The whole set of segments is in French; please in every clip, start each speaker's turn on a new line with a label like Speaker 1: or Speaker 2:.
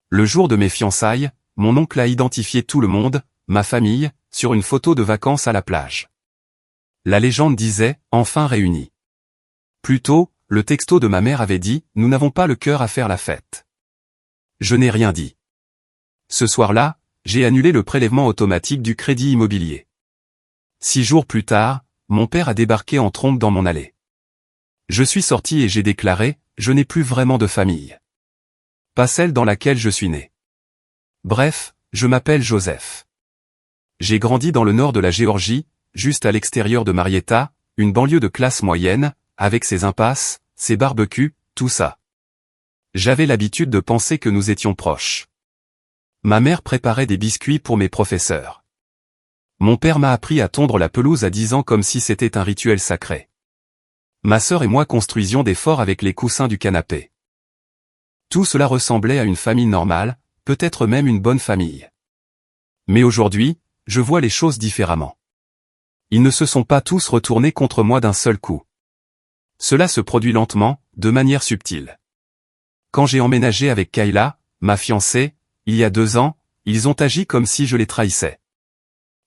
Speaker 1: Le jour de mes fiançailles, mon oncle a identifié tout le monde, ma famille, sur une photo de vacances à la plage. La légende disait « enfin réunis ». Plus tôt, le texto de ma mère avait dit « nous n'avons pas le cœur à faire la fête ». Je n'ai rien dit. Ce soir-là, j'ai annulé le prélèvement automatique du crédit immobilier. 6 jours plus tard, mon père a débarqué en trombe dans mon allée. Je suis sorti et j'ai déclaré « je n'ai plus vraiment de famille. Pas celle dans laquelle je suis né. Bref, je m'appelle Joseph. J'ai grandi dans le nord de la Géorgie, juste à l'extérieur de Marietta, une banlieue de classe moyenne, avec ses impasses, ses barbecues, tout ça. J'avais l'habitude de penser que nous étions proches. Ma mère préparait des biscuits pour mes professeurs. Mon père m'a appris à tondre la pelouse à 10 ans comme si c'était un rituel sacré. Ma sœur et moi construisions des forts avec les coussins du canapé. Tout cela ressemblait à une famille normale, peut-être même une bonne famille. Mais aujourd'hui, je vois les choses différemment. Ils ne se sont pas tous retournés contre moi d'un seul coup. Cela se produit lentement, de manière subtile. Quand j'ai emménagé avec Kayla, ma fiancée, il y a 2 ans, ils ont agi comme si je les trahissais.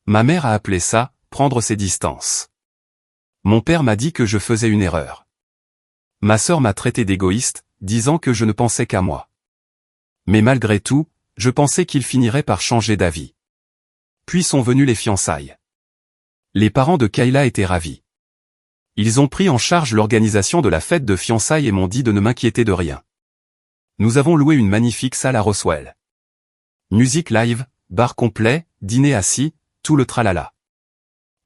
Speaker 1: Ma mère a appelé ça « prendre ses distances ». Mon père m'a dit que je faisais une erreur. Ma sœur m'a traité d'égoïste, disant que je ne pensais qu'à moi. Mais malgré tout, je pensais qu'ils finiraient par changer d'avis. Puis sont venues les fiançailles. Les parents de Kayla étaient ravis. Ils ont pris en charge l'organisation de la fête de fiançailles et m'ont dit de ne m'inquiéter de rien. Nous avons loué une magnifique salle à Roswell. Musique live, bar complet, dîner assis, tout le tralala.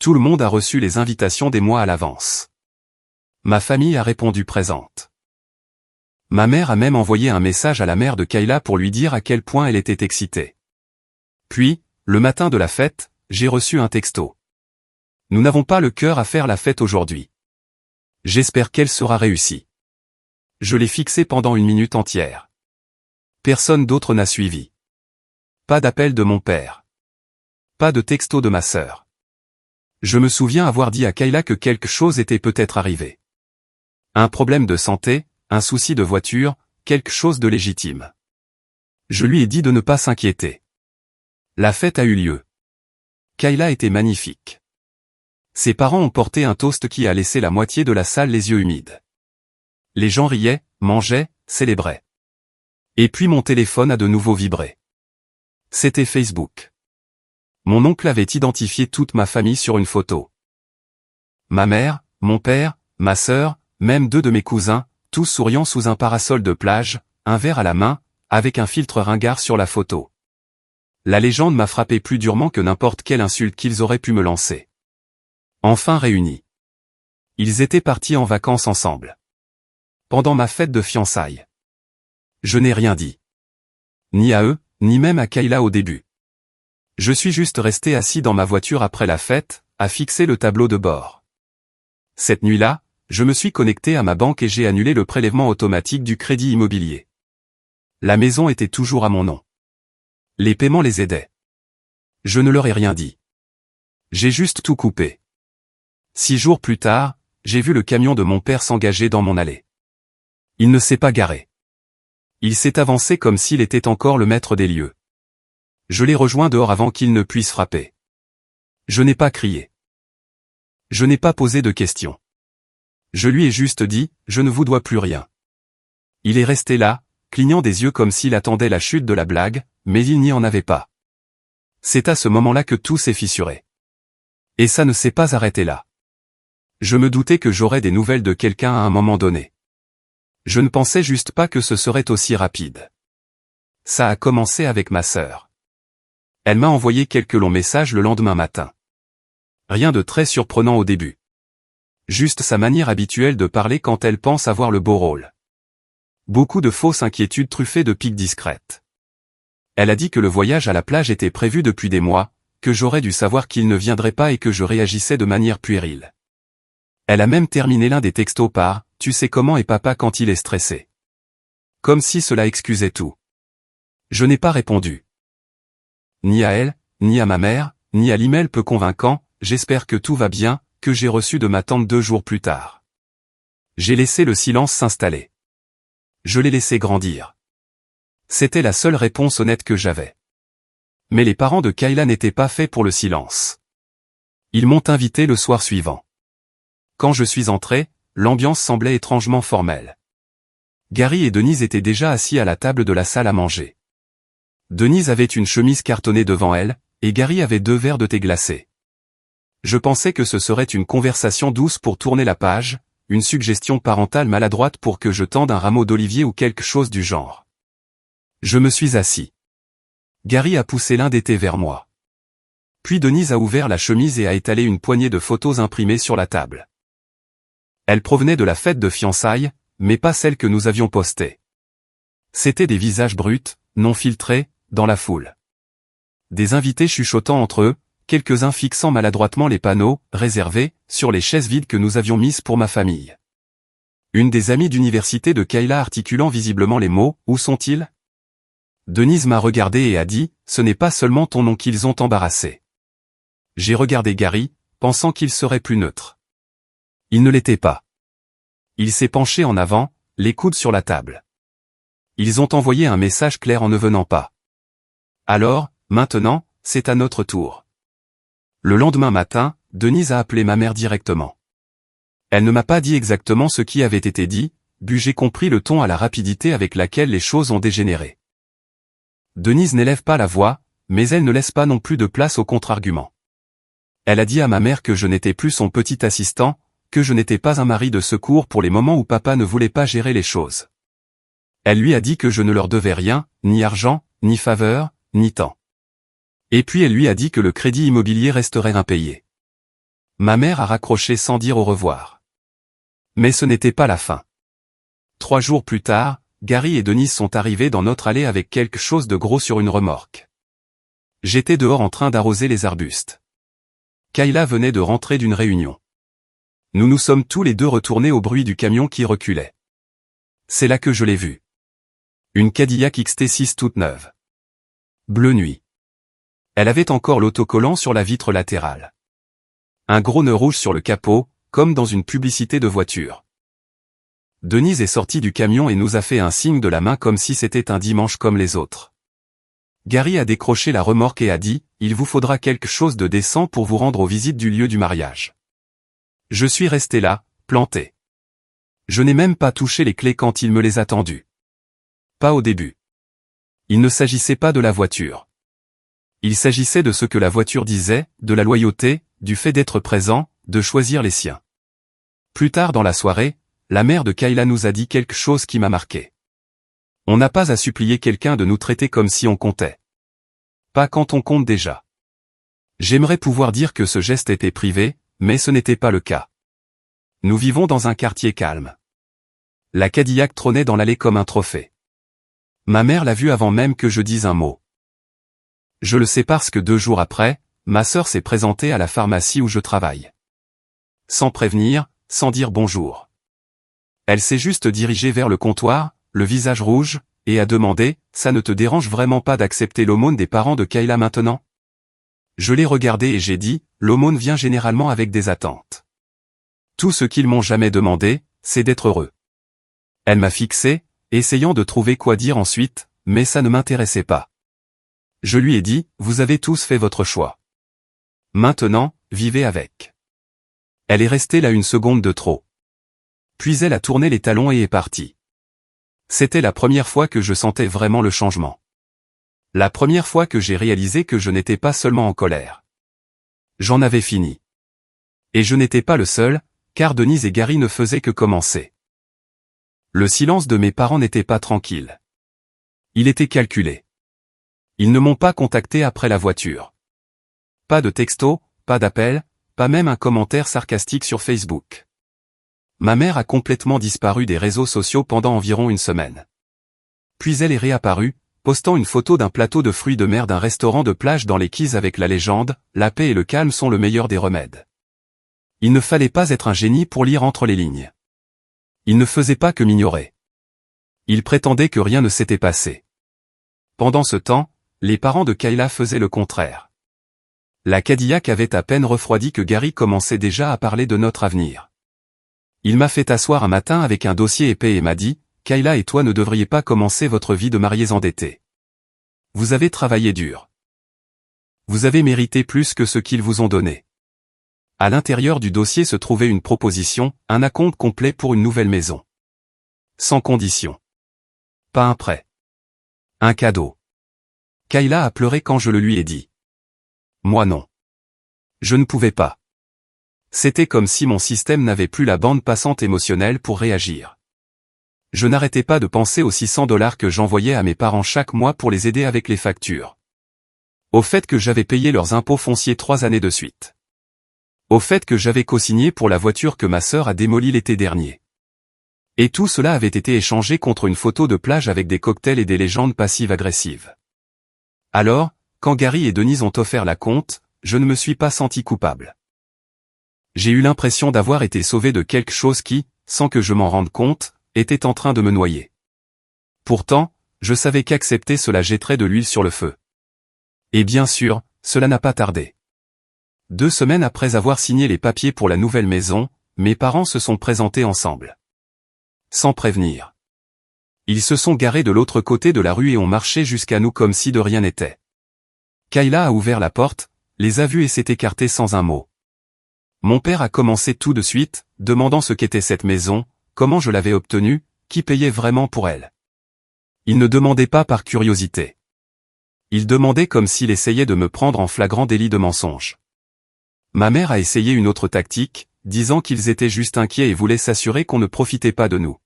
Speaker 1: Tout le monde a reçu les invitations des mois à l'avance. Ma famille a répondu présente. Ma mère a même envoyé un message à la mère de Kayla pour lui dire à quel point elle était excitée. Puis, le matin de la fête, j'ai reçu un texto. Nous n'avons pas le cœur à faire la fête aujourd'hui. J'espère qu'elle sera réussie. Je l'ai fixé pendant 1 minute entière. Personne d'autre n'a suivi. Pas d'appel de mon père. Pas de texto de ma sœur. Je me souviens avoir dit à Kayla que quelque chose était peut-être arrivé. Un problème de santé, un souci de voiture, quelque chose de légitime. Je lui ai dit de ne pas s'inquiéter. La fête a eu lieu. Kayla était magnifique. Ses parents ont porté un toast qui a laissé la moitié de la salle les yeux humides. Les gens riaient, mangeaient, célébraient. Et puis mon téléphone a de nouveau vibré. C'était Facebook. Mon oncle avait identifié toute ma famille sur une photo. Ma mère, mon père, ma sœur, même 2 de mes cousins, tous souriant sous un parasol de plage, un verre à la main, avec un filtre ringard sur la photo. La légende m'a frappé plus durement que n'importe quelle insulte qu'ils auraient pu me lancer. Enfin réunis. Ils étaient partis en vacances ensemble. Pendant ma fête de fiançailles. Je n'ai rien dit. Ni à eux, ni même à Kayla au début. Je suis juste resté assis dans ma voiture après la fête, à fixer le tableau de bord. Cette nuit-là, je me suis connecté à ma banque et j'ai annulé le prélèvement automatique du crédit immobilier. La maison était toujours à mon nom. Les paiements les aidaient. Je ne leur ai rien dit. J'ai juste tout coupé. 6 jours plus tard, j'ai vu le camion de mon père s'engager dans mon allée. Il ne s'est pas garé. Il s'est avancé comme s'il était encore le maître des lieux. Je l'ai rejoint dehors avant qu'il ne puisse frapper. Je n'ai pas crié. Je n'ai pas posé de questions. Je lui ai juste dit, je ne vous dois plus rien. Il est resté là, clignant des yeux comme s'il attendait la chute de la blague, mais il n'y en avait pas. C'est à ce moment-là que tout s'est fissuré. Et ça ne s'est pas arrêté là. Je me doutais que j'aurais des nouvelles de quelqu'un à un moment donné. Je ne pensais juste pas que ce serait aussi rapide. Ça a commencé avec ma sœur. Elle m'a envoyé quelques longs messages le lendemain matin. Rien de très surprenant au début. Juste sa manière habituelle de parler quand elle pense avoir le beau rôle. Beaucoup de fausses inquiétudes truffées de piques discrètes. Elle a dit que le voyage à la plage était prévu depuis des mois, que j'aurais dû savoir qu'il ne viendrait pas et que je réagissais de manière puérile. Elle a même terminé l'un des textos par « Tu sais comment est papa quand il est stressé ?» Comme si cela excusait tout. Je n'ai pas répondu. Ni à elle, ni à ma mère, ni à l'email peu convaincant, j'espère que tout va bien, que j'ai reçu de ma tante 2 jours plus tard. J'ai laissé le silence s'installer. Je l'ai laissé grandir. C'était la seule réponse honnête que j'avais. Mais les parents de Kayla n'étaient pas faits pour le silence. Ils m'ont invité le soir suivant. Quand je suis entré, l'ambiance semblait étrangement formelle. Gary et Denise étaient déjà assis à la table de la salle à manger. Denise avait une chemise cartonnée devant elle, et Gary avait 2 verres de thé glacé. Je pensais que ce serait une conversation douce pour tourner la page, une suggestion parentale maladroite pour que je tende un rameau d'olivier ou quelque chose du genre. Je me suis assis. Gary a poussé l'un des thés vers moi. Puis Denise a ouvert la chemise et a étalé une poignée de photos imprimées sur la table. Elles provenaient de la fête de fiançailles, mais pas celles que nous avions postées. C'étaient des visages bruts, non filtrés, dans la foule. Des invités chuchotant entre eux, quelques-uns fixant maladroitement les panneaux « réservés » sur les chaises vides que nous avions mises pour ma famille. Une des amies d'université de Kayla articulant visiblement les mots « Où sont-ils » Denise m'a regardé et a dit « Ce n'est pas seulement ton nom qu'ils ont embarrassé. » J'ai regardé Gary, pensant qu'il serait plus neutre. Il ne l'était pas. Il s'est penché en avant, les coudes sur la table. Ils ont envoyé un message clair en ne venant pas. Alors, maintenant, c'est à notre tour. Le lendemain matin, Denise a appelé ma mère directement. Elle ne m'a pas dit exactement ce qui avait été dit, but j'ai compris le ton à la rapidité avec laquelle les choses ont dégénéré. Denise n'élève pas la voix, mais elle ne laisse pas non plus de place au contre-argument. Elle a dit à ma mère que je n'étais plus son petit assistant, que je n'étais pas un mari de secours pour les moments où papa ne voulait pas gérer les choses. Elle lui a dit que je ne leur devais rien, ni argent, ni faveur, ni temps. Et puis elle lui a dit que le crédit immobilier resterait impayé. Ma mère a raccroché sans dire au revoir. Mais ce n'était pas la fin. 3 jours plus tard, Gary et Denise sont arrivés dans notre allée avec quelque chose de gros sur une remorque. J'étais dehors en train d'arroser les arbustes. Kayla venait de rentrer d'une réunion. Nous nous sommes tous les deux retournés au bruit du camion qui reculait. C'est là que je l'ai vue. Une Cadillac XT6 toute neuve. Bleu nuit. Elle avait encore l'autocollant sur la vitre latérale. Un gros nœud rouge sur le capot, comme dans une publicité de voiture. Denise est sortie du camion et nous a fait un signe de la main comme si c'était un dimanche comme les autres. Gary a décroché la remorque et a dit « Il vous faudra quelque chose de décent pour vous rendre aux visites du lieu du mariage. » Je suis resté là, planté. Je n'ai même pas touché les clés quand il me les a tendues. Pas au début. Il ne s'agissait pas de la voiture. Il s'agissait de ce que la voiture disait, de la loyauté, du fait d'être présent, de choisir les siens. Plus tard dans la soirée, la mère de Kayla nous a dit quelque chose qui m'a marqué. On n'a pas à supplier quelqu'un de nous traiter comme si on comptait. Pas quand on compte déjà. J'aimerais pouvoir dire que ce geste était privé, mais ce n'était pas le cas. Nous vivons dans un quartier calme. La Cadillac trônait dans l'allée comme un trophée. Ma mère l'a vue avant même que je dise un mot. Je le sais parce que 2 jours après, ma sœur s'est présentée à la pharmacie où je travaille. Sans prévenir, sans dire bonjour. Elle s'est juste dirigée vers le comptoir, le visage rouge, et a demandé « Ça ne te dérange vraiment pas d'accepter l'aumône des parents de Kayla maintenant ?» Je l'ai regardée et j'ai dit « L'aumône vient généralement avec des attentes. Tout ce qu'ils m'ont jamais demandé, c'est d'être heureux. » Elle m'a fixé, essayant de trouver quoi dire ensuite, mais ça ne m'intéressait pas. Je lui ai dit « Vous avez tous fait votre choix. Maintenant, vivez avec. » Elle est restée là 1 seconde de trop. Puis elle a tourné les talons et est partie. C'était la première fois que je sentais vraiment le changement. La première fois que j'ai réalisé que je n'étais pas seulement en colère. J'en avais fini. Et je n'étais pas le seul, car Denise et Gary ne faisaient que commencer. Le silence de mes parents n'était pas tranquille. Il était calculé. Ils ne m'ont pas contacté après la voiture. Pas de texto, pas d'appel, pas même un commentaire sarcastique sur Facebook. Ma mère a complètement disparu des réseaux sociaux pendant environ 1 semaine. Puis elle est réapparue, postant une photo d'un plateau de fruits de mer d'un restaurant de plage dans les quays avec la légende « La paix et le calme sont le meilleur des remèdes ». Il ne fallait pas être un génie pour lire entre les lignes. Il ne faisait pas que m'ignorer. Il prétendait que rien ne s'était passé. Pendant ce temps, les parents de Kayla faisaient le contraire. La Cadillac avait à peine refroidi que Gary commençait déjà à parler de notre avenir. Il m'a fait asseoir un matin avec un dossier épais et m'a dit « Kayla et toi ne devriez pas commencer votre vie de mariés endettés. Vous avez travaillé dur. Vous avez mérité plus que ce qu'ils vous ont donné. À l'intérieur du dossier se trouvait une proposition, un acompte complet pour une nouvelle maison. Sans condition. Pas un prêt. Un cadeau. Kayla a pleuré quand je le lui ai dit. Moi non. Je ne pouvais pas. C'était comme si mon système n'avait plus la bande passante émotionnelle pour réagir. Je n'arrêtais pas de penser aux $600 que j'envoyais à mes parents chaque mois pour les aider avec les factures. Au fait que j'avais payé leurs impôts fonciers 3 années de suite. Au fait que j'avais co-signé pour la voiture que ma sœur a démolie l'été dernier. Et tout cela avait été échangé contre une photo de plage avec des cocktails et des légendes passives-agressives. Alors, quand Gary et Denise ont offert la compte, je ne me suis pas senti coupable. J'ai eu l'impression d'avoir été sauvé de quelque chose qui, sans que je m'en rende compte, était en train de me noyer. Pourtant, je savais qu'accepter cela jetterait de l'huile sur le feu. Et bien sûr, cela n'a pas tardé. 2 semaines après avoir signé les papiers pour la nouvelle maison, mes parents se sont présentés ensemble. Sans prévenir. Ils se sont garés de l'autre côté de la rue et ont marché jusqu'à nous comme si de rien n'était. Kayla a ouvert la porte, les a vus et s'est écarté sans un mot. Mon père a commencé tout de suite, demandant ce qu'était cette maison, comment je l'avais obtenue, qui payait vraiment pour elle. Il ne demandait pas par curiosité. Il demandait comme s'il essayait de me prendre en flagrant délit de mensonge. Ma mère a essayé une autre tactique, disant qu'ils étaient juste inquiets et voulaient s'assurer qu'on ne profitait pas de nous.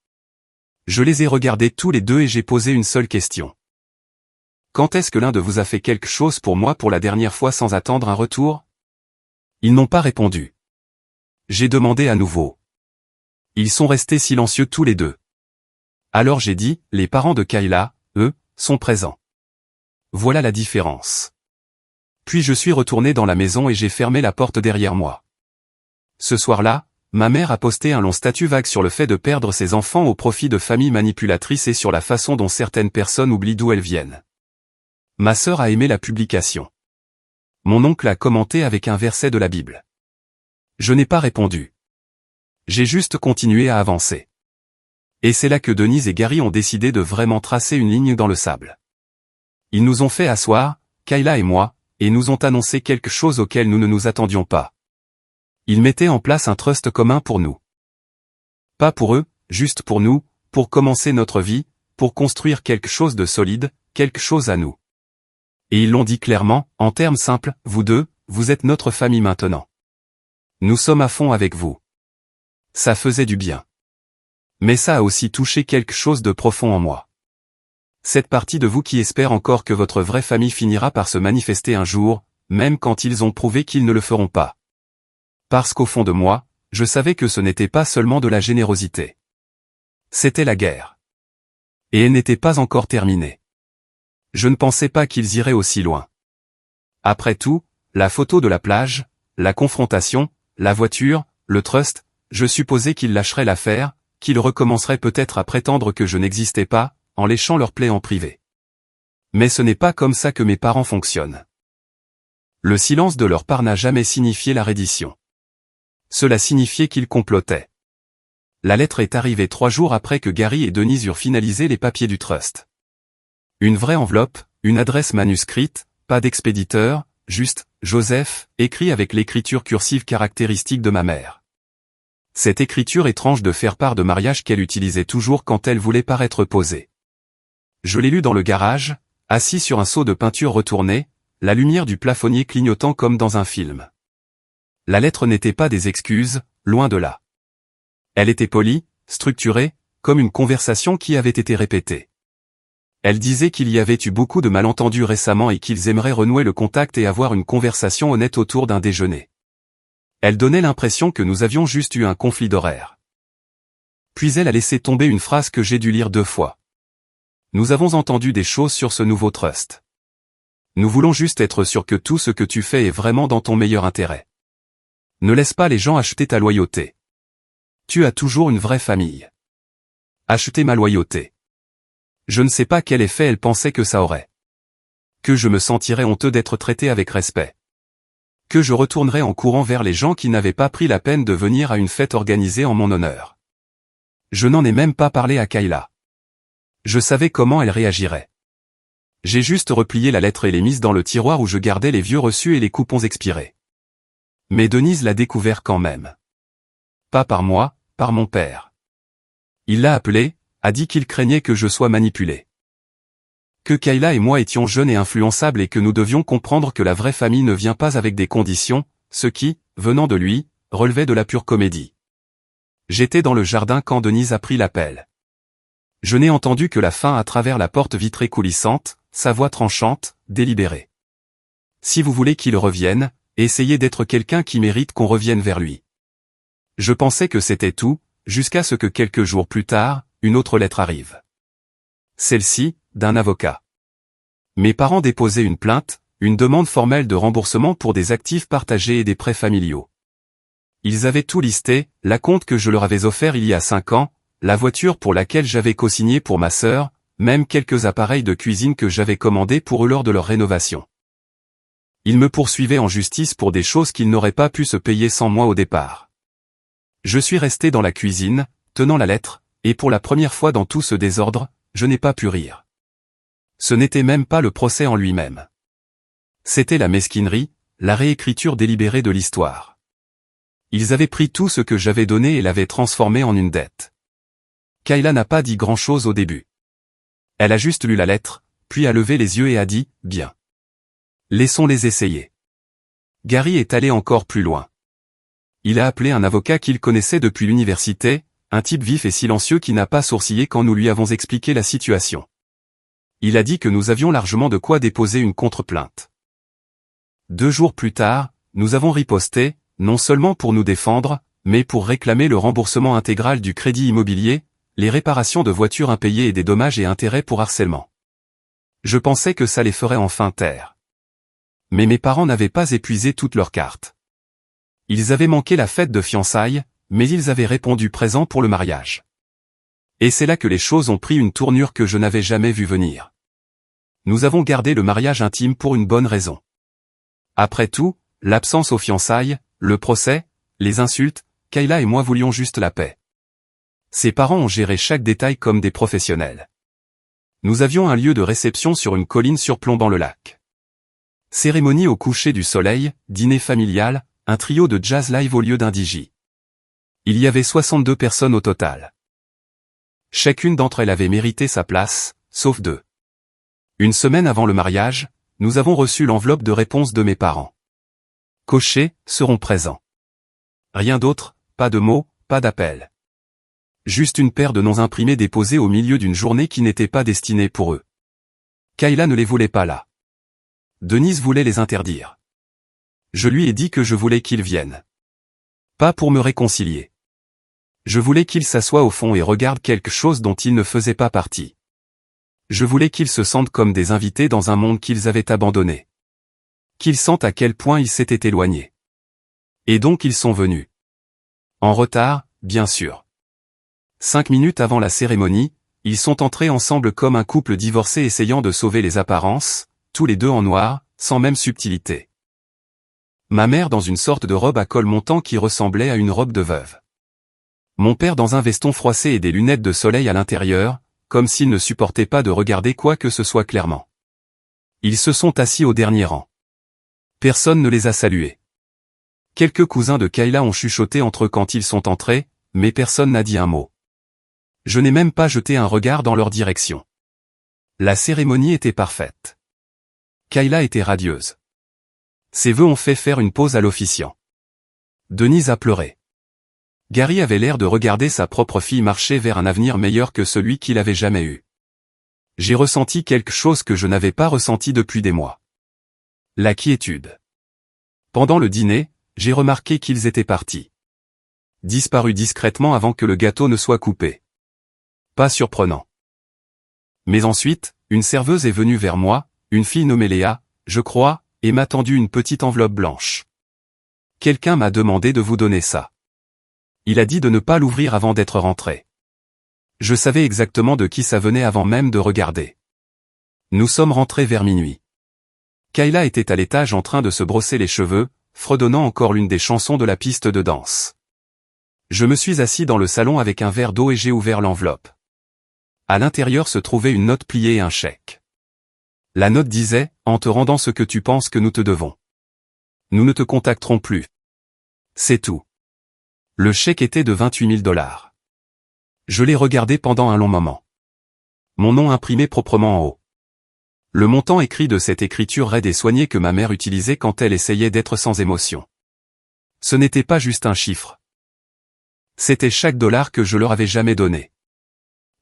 Speaker 1: Je les ai regardés tous les deux et j'ai posé une seule question. Quand est-ce que l'un de vous a fait quelque chose pour moi pour la dernière fois sans attendre un retour? Ils n'ont pas répondu. J'ai demandé à nouveau. Ils sont restés silencieux tous les deux. Alors j'ai dit, les parents de Kayla, eux, sont présents. Voilà la différence. Puis je suis retourné dans la maison et j'ai fermé la porte derrière moi. Ce soir-là, ma mère a posté un long statut vague sur le fait de perdre ses enfants au profit de familles manipulatrices et sur la façon dont certaines personnes oublient d'où elles viennent. Ma sœur a aimé la publication. Mon oncle a commenté avec un verset de la Bible. Je n'ai pas répondu. J'ai juste continué à avancer. Et c'est là que Denise et Gary ont décidé de vraiment tracer une ligne dans le sable. Ils nous ont fait asseoir, Kayla et moi, et nous ont annoncé quelque chose auquel nous ne nous attendions pas. Ils mettaient en place un trust commun pour nous. Pas pour eux, juste pour nous, pour commencer notre vie, pour construire quelque chose de solide, quelque chose à nous. Et ils l'ont dit clairement, en termes simples, vous deux, vous êtes notre famille maintenant. Nous sommes à fond avec vous. Ça faisait du bien. Mais ça a aussi touché quelque chose de profond en moi. Cette partie de vous qui espère encore que votre vraie famille finira par se manifester un jour, même quand ils ont prouvé qu'ils ne le feront pas. Parce qu'au fond de moi, je savais que ce n'était pas seulement de la générosité. C'était la guerre. Et elle n'était pas encore terminée. Je ne pensais pas qu'ils iraient aussi loin. Après tout, la photo de la plage, la confrontation, la voiture, le trust, je supposais qu'ils lâcheraient l'affaire, qu'ils recommenceraient peut-être à prétendre que je n'existais pas, en léchant leur plaie en privé. Mais ce n'est pas comme ça que mes parents fonctionnent. Le silence de leur part n'a jamais signifié la reddition. Cela signifiait qu'ils complotaient. La lettre est arrivée 3 jours après que Gary et Denise eurent finalisé les papiers du trust. Une vraie enveloppe, une adresse manuscrite, pas d'expéditeur, juste « Joseph » écrit avec l'écriture cursive caractéristique de ma mère. Cette écriture étrange de faire-part de mariage qu'elle utilisait toujours quand elle voulait paraître posée. Je l'ai lu dans le garage, assis sur un seau de peinture retourné, la lumière du plafonnier clignotant comme dans un film. La lettre n'était pas des excuses, loin de là. Elle était polie, structurée, comme une conversation qui avait été répétée. Elle disait qu'il y avait eu beaucoup de malentendus récemment et qu'ils aimeraient renouer le contact et avoir une conversation honnête autour d'un déjeuner. Elle donnait l'impression que nous avions juste eu un conflit d'horaire. Puis elle a laissé tomber une phrase que j'ai dû lire 2 fois. Nous avons entendu des choses sur ce nouveau trust. Nous voulons juste être sûrs que tout ce que tu fais est vraiment dans ton meilleur intérêt. Ne laisse pas les gens acheter ta loyauté. Tu as toujours une vraie famille. Acheter ma loyauté. Je ne sais pas quel effet elle pensait que ça aurait. Que je me sentirais honteux d'être traité avec respect. Que je retournerais en courant vers les gens qui n'avaient pas pris la peine de venir à une fête organisée en mon honneur. Je n'en ai même pas parlé à Kayla. Je savais comment elle réagirait. J'ai juste replié la lettre et l'ai mise dans le tiroir où je gardais les vieux reçus et les coupons expirés. Mais Denise l'a découvert quand même. Pas par moi, par mon père. Il l'a appelé, a dit qu'il craignait que je sois manipulé. Que Kayla et moi étions jeunes et influençables et que nous devions comprendre que la vraie famille ne vient pas avec des conditions, ce qui, venant de lui, relevait de la pure comédie. J'étais dans le jardin quand Denise a pris l'appel. Je n'ai entendu que la fin à travers la porte vitrée coulissante, sa voix tranchante, délibérée. Si vous voulez qu'il revienne, essayez d'être quelqu'un qui mérite qu'on revienne vers lui. Je pensais que c'était tout, jusqu'à ce que quelques jours plus tard, une autre lettre arrive. Celle-ci, d'un avocat. Mes parents déposaient une plainte, une demande formelle de remboursement pour des actifs partagés et des prêts familiaux. Ils avaient tout listé, l'acompte que je leur avais offert il y a 5 ans, la voiture pour laquelle j'avais co-signé pour ma sœur, même quelques appareils de cuisine que j'avais commandés pour eux lors de leur rénovation. Ils me poursuivaient en justice pour des choses qu'ils n'auraient pas pu se payer sans moi au départ. Je suis resté dans la cuisine, tenant la lettre, et pour la première fois dans tout ce désordre, je n'ai pas pu rire. Ce n'était même pas le procès en lui-même. C'était la mesquinerie, la réécriture délibérée de l'histoire. Ils avaient pris tout ce que j'avais donné et l'avaient transformé en une dette. Kayla n'a pas dit grand-chose au début. Elle a juste lu la lettre, puis a levé les yeux et a dit « Bien. Laissons-les essayer ». Gary est allé encore plus loin. Il a appelé un avocat qu'il connaissait depuis l'université, un type vif et silencieux qui n'a pas sourcillé quand nous lui avons expliqué la situation. Il a dit que nous avions largement de quoi déposer une contre-plainte. 2 jours plus tard, nous avons riposté, non seulement pour nous défendre, mais pour réclamer le remboursement intégral du crédit immobilier, les réparations de voitures impayées et des dommages et intérêts pour harcèlement. Je pensais que ça les ferait enfin taire. Mais mes parents n'avaient pas épuisé toutes leurs cartes. Ils avaient manqué la fête de fiançailles, mais ils avaient répondu présent pour le mariage. Et c'est là que les choses ont pris une tournure que je n'avais jamais vue venir. Nous avons gardé le mariage intime pour une bonne raison. Après tout, l'absence aux fiançailles, le procès, les insultes, Kayla et moi voulions juste la paix. Ses parents ont géré chaque détail comme des professionnels. Nous avions un lieu de réception sur une colline surplombant le lac. Cérémonie au coucher du soleil, dîner familial, un trio de jazz live au lieu d'un DJ. Il y avait 62 personnes au total. Chacune d'entre elles avait mérité sa place, sauf 2. Une semaine avant le mariage, nous avons reçu l'enveloppe de réponse de mes parents. Cochés, seront présents. Rien d'autre, pas de mots, pas d'appel. Juste une paire de noms imprimés déposés au milieu d'une journée qui n'était pas destinée pour eux. Kayla ne les voulait pas là. Denise voulait les interdire. Je lui ai dit que je voulais qu'ils viennent. Pas pour me réconcilier. Je voulais qu'ils s'assoient au fond et regardent quelque chose dont ils ne faisaient pas partie. Je voulais qu'ils se sentent comme des invités dans un monde qu'ils avaient abandonné. Qu'ils sentent à quel point ils s'étaient éloignés. Et donc ils sont venus. En retard, bien sûr. 5 minutes avant la cérémonie, ils sont entrés ensemble comme un couple divorcé essayant de sauver les apparences, tous les deux en noir, sans même subtilité. Ma mère dans une sorte de robe à col montant qui ressemblait à une robe de veuve. Mon père dans un veston froissé et des lunettes de soleil à l'intérieur, comme s'il ne supportait pas de regarder quoi que ce soit clairement. Ils se sont assis au dernier rang. Personne ne les a salués. Quelques cousins de Kayla ont chuchoté entre eux quand ils sont entrés, mais personne n'a dit un mot. Je n'ai même pas jeté un regard dans leur direction. La cérémonie était parfaite. Kayla était radieuse. Ses vœux ont fait faire une pause à l'officiant. Denise a pleuré. Gary avait l'air de regarder sa propre fille marcher vers un avenir meilleur que celui qu'il avait jamais eu. J'ai ressenti quelque chose que je n'avais pas ressenti depuis des mois. La quiétude. Pendant le dîner, j'ai remarqué qu'ils étaient partis. Disparus discrètement avant que le gâteau ne soit coupé. Pas surprenant. Mais ensuite, une serveuse est venue vers moi, une fille nommée Léa, je crois, et m'a tendu une petite enveloppe blanche. Quelqu'un m'a demandé de vous donner ça. Il a dit de ne pas l'ouvrir avant d'être rentré. Je savais exactement de qui ça venait avant même de regarder. Nous sommes rentrés vers minuit. Kayla était à l'étage en train de se brosser les cheveux, fredonnant encore l'une des chansons de la piste de danse. Je me suis assis dans le salon avec un verre d'eau et j'ai ouvert l'enveloppe. À l'intérieur se trouvait une note pliée et un chèque. La note disait, en te rendant ce que tu penses que nous te devons. Nous ne te contacterons plus. C'est tout. Le chèque était de 28 000 $. Je l'ai regardé pendant un long moment. Mon nom imprimé proprement en haut. Le montant écrit de cette écriture raide et soignée que ma mère utilisait quand elle essayait d'être sans émotion. Ce n'était pas juste un chiffre. C'était chaque dollar que je leur avais jamais donné.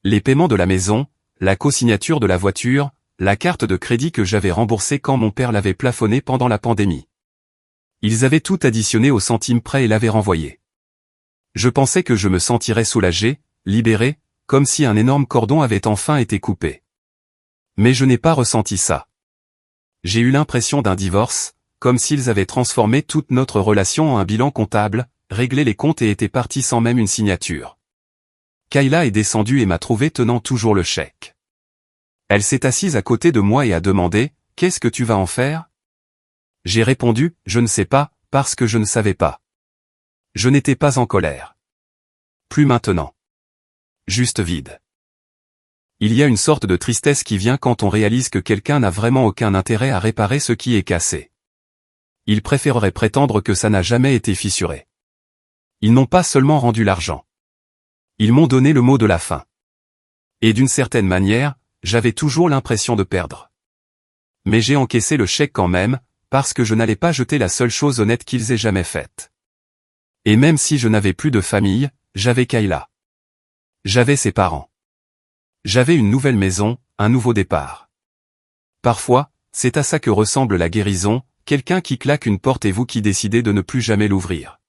Speaker 1: Les paiements de la maison, la co-signature de la voiture, la carte de crédit que j'avais remboursée quand mon père l'avait plafonnée pendant la pandémie. Ils avaient tout additionné au centime près et l'avaient renvoyé. Je pensais que je me sentirais soulagé, libéré, comme si un énorme cordon avait enfin été coupé. Mais je n'ai pas ressenti ça. J'ai eu l'impression d'un divorce, comme s'ils avaient transformé toute notre relation en un bilan comptable, réglé les comptes et étaient partis sans même une signature. Kayla est descendue et m'a trouvé tenant toujours le chèque. Elle s'est assise à côté de moi et a demandé, « Qu'est-ce que tu vas en faire ?» J'ai répondu, « Je ne sais pas, parce que je ne savais pas. » Je n'étais pas en colère. Plus maintenant. Juste vide. Il y a une sorte de tristesse qui vient quand on réalise que quelqu'un n'a vraiment aucun intérêt à réparer ce qui est cassé. Il préférerait prétendre que ça n'a jamais été fissuré. Ils n'ont pas seulement rendu l'argent. Ils m'ont donné le mot de la fin. Et d'une certaine manière, j'avais toujours l'impression de perdre. Mais j'ai encaissé le chèque quand même, parce que je n'allais pas jeter la seule chose honnête qu'ils aient jamais faite. Et même si je n'avais plus de famille, j'avais Kayla. J'avais ses parents. J'avais une nouvelle maison, un nouveau départ. Parfois, c'est à ça que ressemble la guérison, quelqu'un qui claque une porte et vous qui décidez de ne plus jamais l'ouvrir.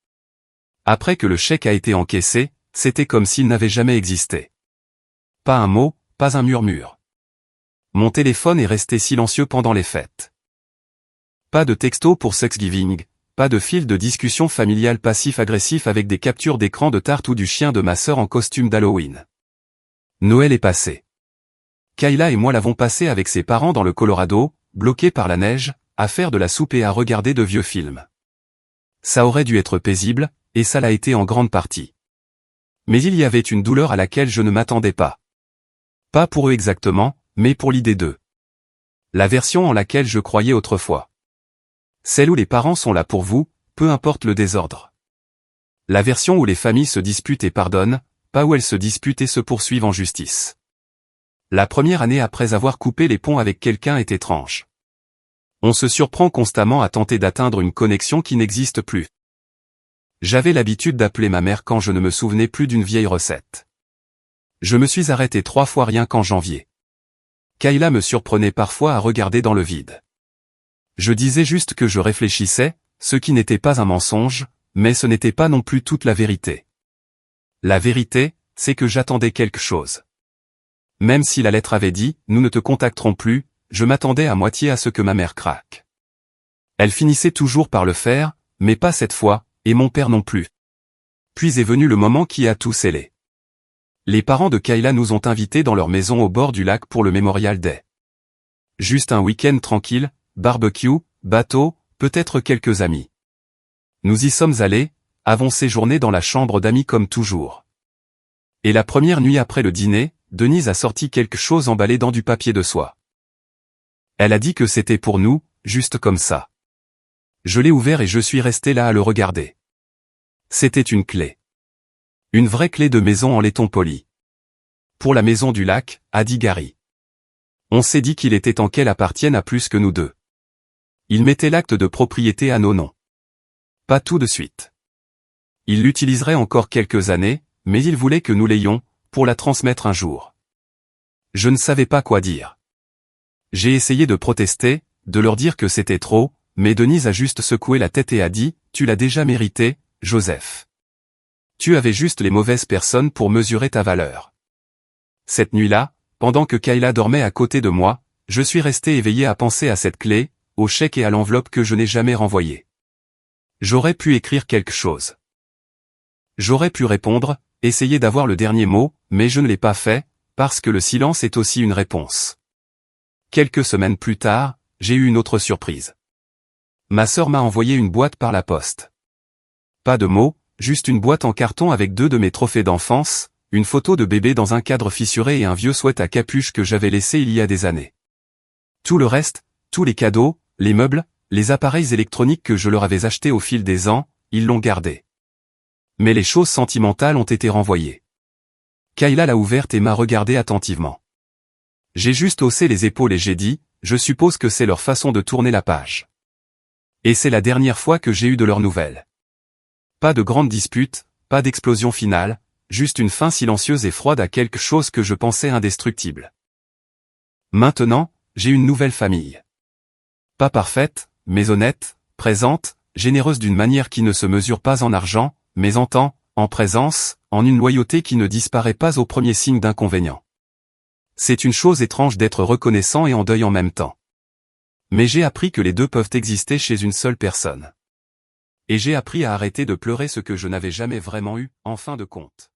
Speaker 1: Après que le chèque a été encaissé, c'était comme s'il n'avait jamais existé. Pas un mot, pas un murmure. Mon téléphone est resté silencieux pendant les fêtes. Pas de texto pour Thanksgiving, pas de fil de discussion familiale passif-agressif avec des captures d'écran de Tarte ou du chien de ma sœur en costume d'Halloween. Noël est passé. Kayla et moi l'avons passé avec ses parents dans le Colorado, bloqués par la neige, à faire de la soupe et à regarder de vieux films. Ça aurait dû être paisible, et ça l'a été en grande partie. Mais il y avait une douleur à laquelle je ne m'attendais pas. Pas pour eux exactement, mais pour l'idée d'eux. La version en laquelle je croyais autrefois. Celle où les parents sont là pour vous, peu importe le désordre. La version où les familles se disputent et pardonnent, pas où elles se disputent et se poursuivent en justice. La première année après avoir coupé les ponts avec quelqu'un est étrange. On se surprend constamment à tenter d'atteindre une connexion qui n'existe plus. J'avais l'habitude d'appeler ma mère quand je ne me souvenais plus d'une vieille recette. Je me suis arrêté 3 fois rien qu'en janvier. Kayla me surprenait parfois à regarder dans le vide. Je disais juste que je réfléchissais, ce qui n'était pas un mensonge, mais ce n'était pas non plus toute la vérité. La vérité, c'est que j'attendais quelque chose. Même si la lettre avait dit « Nous ne te contacterons plus », je m'attendais à moitié à ce que ma mère craque. Elle finissait toujours par le faire, mais pas cette fois, et mon père non plus. Puis est venu le moment qui a tout scellé. Les parents de Kayla nous ont invités dans leur maison au bord du lac pour le Memorial Day. Juste un week-end tranquille, barbecue, bateau, peut-être quelques amis. Nous y sommes allés, avons séjourné dans la chambre d'amis comme toujours. Et la première nuit après le dîner, Denise a sorti quelque chose emballé dans du papier de soie. Elle a dit que c'était pour nous, juste comme ça. Je l'ai ouvert et je suis resté là à le regarder. C'était une clé. Une vraie clé de maison en laiton poli. Pour la maison du lac, a dit Gary. On s'est dit qu'il était temps qu'elle appartienne à plus que nous deux. Il mettait l'acte de propriété à nos noms. Pas tout de suite. Il l'utiliserait encore quelques années, mais il voulait que nous l'ayons, pour la transmettre un jour. Je ne savais pas quoi dire. J'ai essayé de protester, de leur dire que c'était trop, mais Denise a juste secoué la tête et a dit, « Tu l'as déjà mérité, Joseph. Tu avais juste les mauvaises personnes pour mesurer ta valeur. » Cette nuit-là, pendant que Kayla dormait à côté de moi, je suis resté éveillé à penser à cette clé, au chèque et à l'enveloppe que je n'ai jamais renvoyée. J'aurais pu écrire quelque chose. J'aurais pu répondre, essayer d'avoir le dernier mot, mais je ne l'ai pas fait, parce que le silence est aussi une réponse. Quelques semaines plus tard, j'ai eu une autre surprise. Ma sœur m'a envoyé une boîte par la poste. Pas de mots, juste une boîte en carton avec 2 de mes trophées d'enfance, une photo de bébé dans un cadre fissuré et un vieux sweat à capuche que j'avais laissé il y a des années. Tout le reste, tous les cadeaux, les meubles, les appareils électroniques que je leur avais achetés au fil des ans, ils l'ont gardé. Mais les choses sentimentales ont été renvoyées. Kayla l'a ouverte et m'a regardé attentivement. J'ai juste haussé les épaules et j'ai dit, je suppose que c'est leur façon de tourner la page. Et c'est la dernière fois que j'ai eu de leurs nouvelles. Pas de grande dispute, pas d'explosion finale, juste une fin silencieuse et froide à quelque chose que je pensais indestructible. Maintenant, j'ai une nouvelle famille. Pas parfaite, mais honnête, présente, généreuse d'une manière qui ne se mesure pas en argent, mais en temps, en présence, en une loyauté qui ne disparaît pas au premier signe d'inconvénient. C'est une chose étrange d'être reconnaissant et en deuil en même temps. Mais j'ai appris que les deux peuvent exister chez une seule personne. Et j'ai appris à arrêter de pleurer ce que je n'avais jamais vraiment eu, en fin de compte.